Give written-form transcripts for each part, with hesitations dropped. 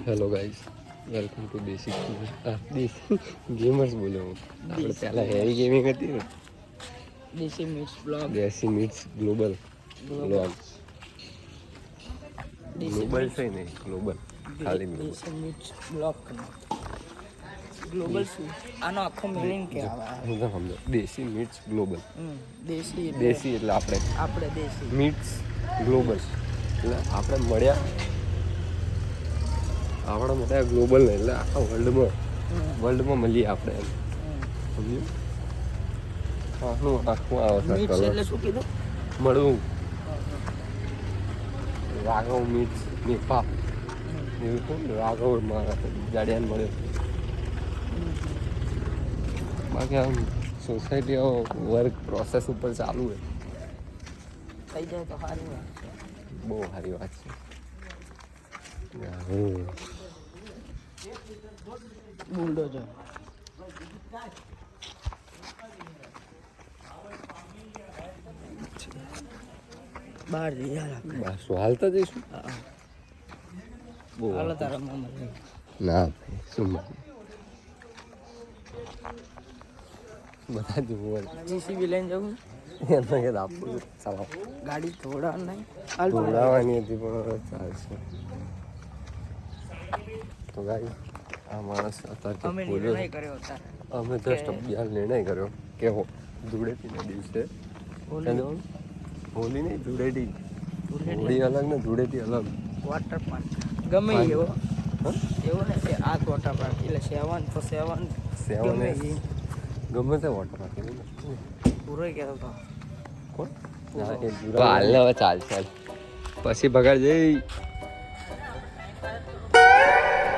Hello guys, welcome to દેશી gamers. બોલ્યો હું. આપણે પહેલા હેરી ગેમિંગ હતી ને, દેશી મિક્સ બ્લોગ. દેશી મિક્સ ગ્લોબલ બ્લોગ. ગ્લોબલ છે ને, ગ્લોબલ ખાલી ગ્લોબલ. દેશી મિક્સ બ્લોગ. ગ્લોબલ શું? આનો આખો મિનિંગ કે આવે? હું તો સમજો દેશી મિક્સ ગ્લોબલ. દેશી દેશી એટલે આપણે દેશી મિક્સ ગ્લોબલ એટલે આપણે મળ્યા ગ્લોબલ ને એટલે આખા વર્લ્ડમાં મળીએ આપણે એમ સમજ્યું. આખું આવે એટલે શું કીધું? મળવું. રાઘવ મીટ્સ નેપા એવું શું રાઘવ જાડિયાને મળ્યો. બાકી આમ સોસાયટી વર્ક પ્રોસેસ ઉપર ચાલુ હોય થઈ જાય તો સારી વાત છે. બહુ સારી વાત છે. બુલડોઝર બહાર જઈએ બસ હાલતા જઈશું. બહુ હાલો તારા મામા ના ભાઈ શું બધા જુઓ જીસીબી લઈને જવું એમને યાદ આપવું ચાલો. ગાડી ધોડાવાની ધોડાવવાની હતી પણ ચાલશે. તો ગાઈ આ માણસ અત્યારે અમે નિર્ણય કર્યો અત્યારે અમે જસ્ટ અભ્યાસ નિર્ણય કર્યો કે ધૂળેટીના દિવસે હોલી નહીં ધૂળેટી. હોળી અલગ ને ધૂળેટી અલગ. વોટર પાર્ક ગમે એવો એવું ને કે આ વોટર પાર્ક એટલે 7 તો 7 ગમે તે વોટર પાર્ક પૂરો કહેતો હતો. કોણ હાલને હવે ચાલ પછી બગાડ જઈ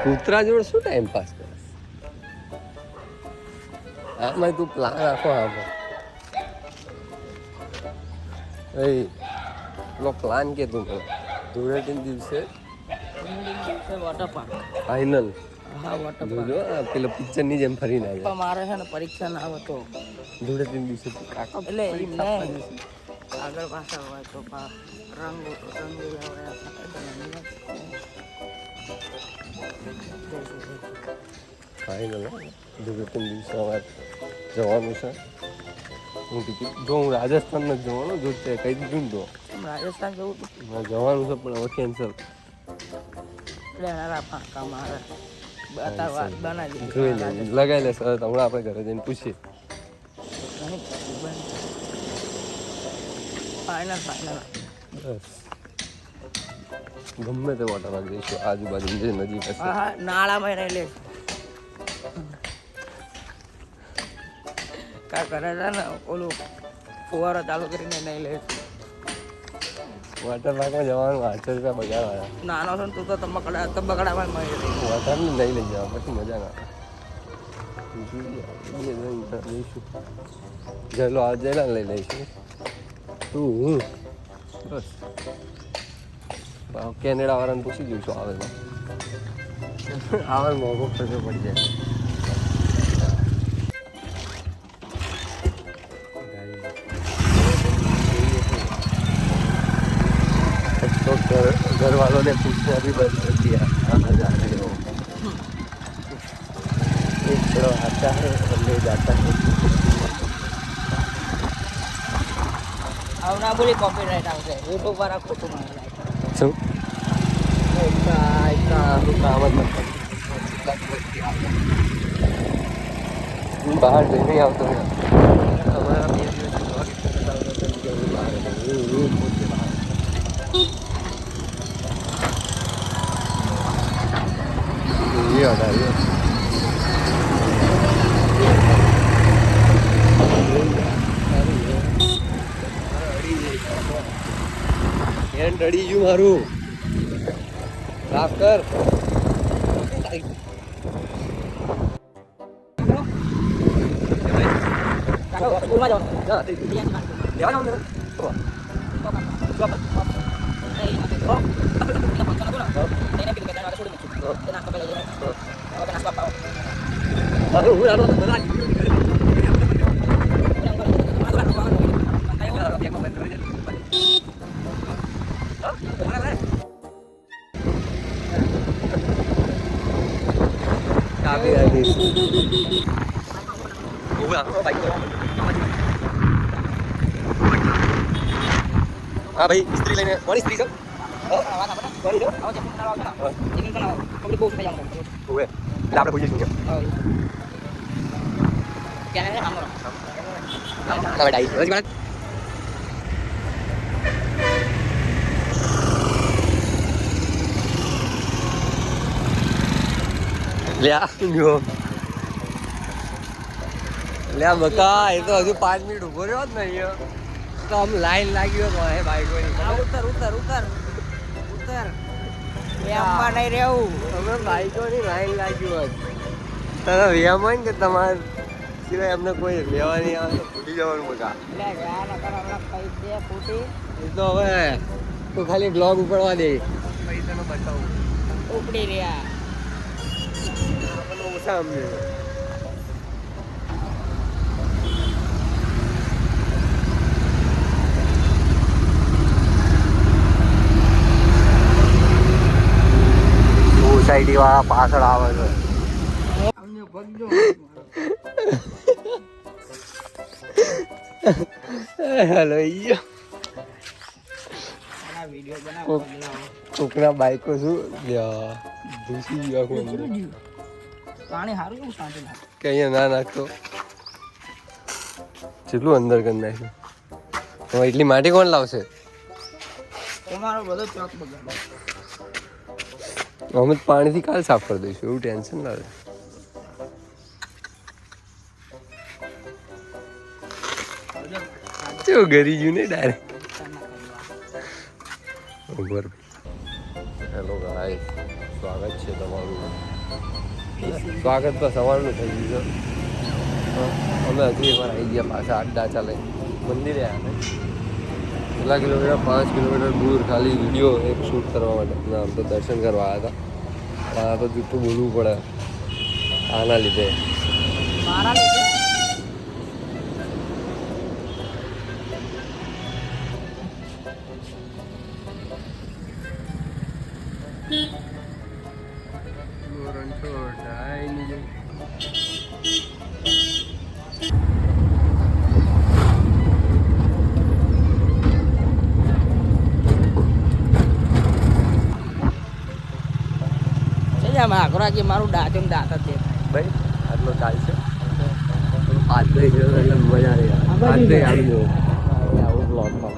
કૂતરા જોડે શું ટાઈમ પાસ કરે? આમાં તું પ્લાન રાખો. આમાં પેલો પ્લાન કે તું કરો ધૂળેટીના દિવસે વોટર પાર્ક ફાઇનલ. હા વોટર જોજો પેલો પિક્ચરની જેમ ફરીને આવે. પાર્ક મારે છે ને પરીક્ષા ના આવે તો ધૂળેટીના દિવસે કાકા એટલે આગળ પાછળ હોય તો રંગીલા ફાઇનલ ધૂળેટીના દિવસે અમારે જવાનું છે. હું ટિકિટ જો હું રાજસ્થાન નથી જવાનું જો તે કહી દીધું ને તો રાજસ્થાન જવું જવાનું છે પણ હવે કેન્સલ. જોઈ લે લગાવી લે સર હમણાં આપણે ઘરે જઈને પૂછીએ. બસ ગમે તે વોટર પાર્ક જઈશું આજુબાજુ જે નજીક હશે. નાળામાં રહી લે કા કરે છે ને ઓલું ફુવારો ચાલુ કરીને નહીં લે. વોટર પાર્કમાં જવાનું 800 રૂપિયા બગાડવાના. નાનો છો ને તું તો તબકડામાં મળી રહી. વોટરને લઈ લઈ જવા પછી મજા ના આવે. જઈશું જયલો આ જયલા લઈ લઈશું તું હું બસ. કેનેડા વાળાને પૂછી જોઈશું આવે આવે મોંઘો ખર્ચો પડી જાય. तो घर वालों ने पूछना भी बंद कर दिया कहाँ जा रहे हो. एक थोड़ा आता है और ले जाता है. હવે ના બોલી કોપીરાઇટ આવશે યુટ્યુબ વાળા ખોટું મારે શું હું બહાર જઈને આવતો અમારા 2 દિવસ અડી ગયું મારું સાફ કર. કાપી નાખીશ. હા ભાઈ સ્ત્રી લઈને કોની સ્ત્રી છે? કોની છે? ઓવે એટલે આપણે પૂછીશું કે હવે ડાઈ હજી મને લ્યા લ્યો લ્યા બકા એ તો હજુ 5 મિનિટ ઉભો રહ્યો જ ને અહીંયા તો આમ લાઈન લાગી હોય હે બાઈકોની. ઉતર એ અંબા નહીં રહેવું. તમે બાઈકોની લાઈન લાગી હોત તને વ્યામ હોય ને કે તમારે સિવાય અમને કોઈ લેવા નહીં આવે તો ભૂલી જવાનું બકા. એ તો હવે તું ખાલી બ્લોગ ઉપડવા દે પૈસાનો બચાવું ઉપડી રહ્યા. આપણને ઓછા સમજે. સોસાયટી વાળા પાછળ આવે છે. હેલો કોકના બાઈકો શું ભૂસી ગયો પાણી સારું કેમ સાંજે કે અહીંયા ના નાખતો જેટલું અંદર કરી નાખ્યું. હવે એટલી માટી કોણ લાવશે? તમારો બધો ચોક બગાડો. અમે પાણીથી કાલ સાફ કરી દઈશું એવું ટેન્શન ના રહે. કેવું ગરી ગયું ને ડાયરેક્ટ. ઉપર હેલો ગાઈસ સ્વાગત છે તમારું. સ્વાગત તો સવારનું થઈ ગયું છે. અમે હજી એકવાર આવી ગયા પાછા અડ્ડા ચાલે મંદિરે આવે કેટલા કિલોમીટર 5 કિલોમીટર દૂર ખાલી વિડીયો એક શૂટ કરવા માટે. ના આમ તો દર્શન કરવા આવ્યા હતા. આ તો જૂઠું બોલવું પડે આના લીધે. મારા લીધે આખરાજી મારું દાંત દાંત જ દેખાય. ભાઈ આટલો ચાલશે પાંચ એટલે મજા રહી આવી જાય આવું બ્લોગમાં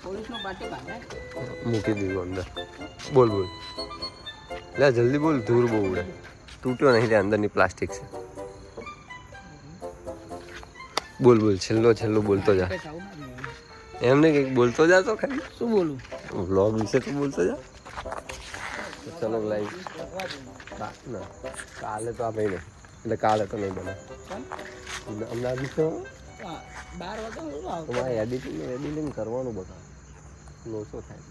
પોલીસનો પાટી કાઢે મૂકી દીધું અંદર. બોલ બોલ લે જલ્દી બોલ. ધૂળ બહુ ઉડે. તૂટ્યો નહીં ત્યાં અંદરની પ્લાસ્ટિક છે. બોલ બોલ છેલ્લો બોલતો જા. એમને કંઈક બોલતો જા તો ખાલી. શું બોલું? વ્લોગ વિશે તો બોલતો જા. ચલો લાઈવ ના કાલે તો આ ભાઈ નહીં એટલે કાલે તો નહીં બને હમણાં દિવસે 12 વાગે તમારે એડિટિંગ કરવાનું બધા લોસો થાય.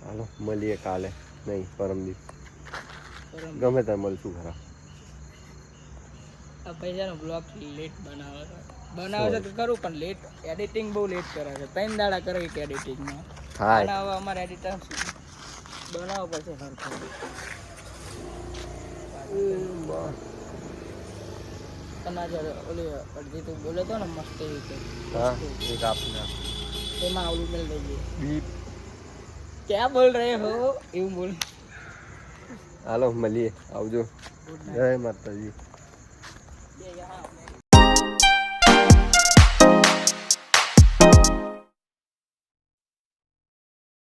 હાલો મળીએ કાલે નહીં પરમદી ગમે ત્યાં મળશું ખરા. આ પૈસાનો બ્લોગ લેટ બનાવે છે કરું પણ લેટ એડિટિંગ બહુ લેટ કરે છે. 3 દાડા કરે કે એડિટિંગમાં થાય. હવે અમારે એડિટર બનાવવા પડશે સરખું. તમારે ઓલી અડધી તું બોલે તો ને મસ્ત રીતે હા એક આપના એમાં ઓલું મેળ દઈ દઈએ. બીપ ક્યાં બોલ રહે હો એવું બોલ. હાલો મળીએ આવજો. જય માતાજી.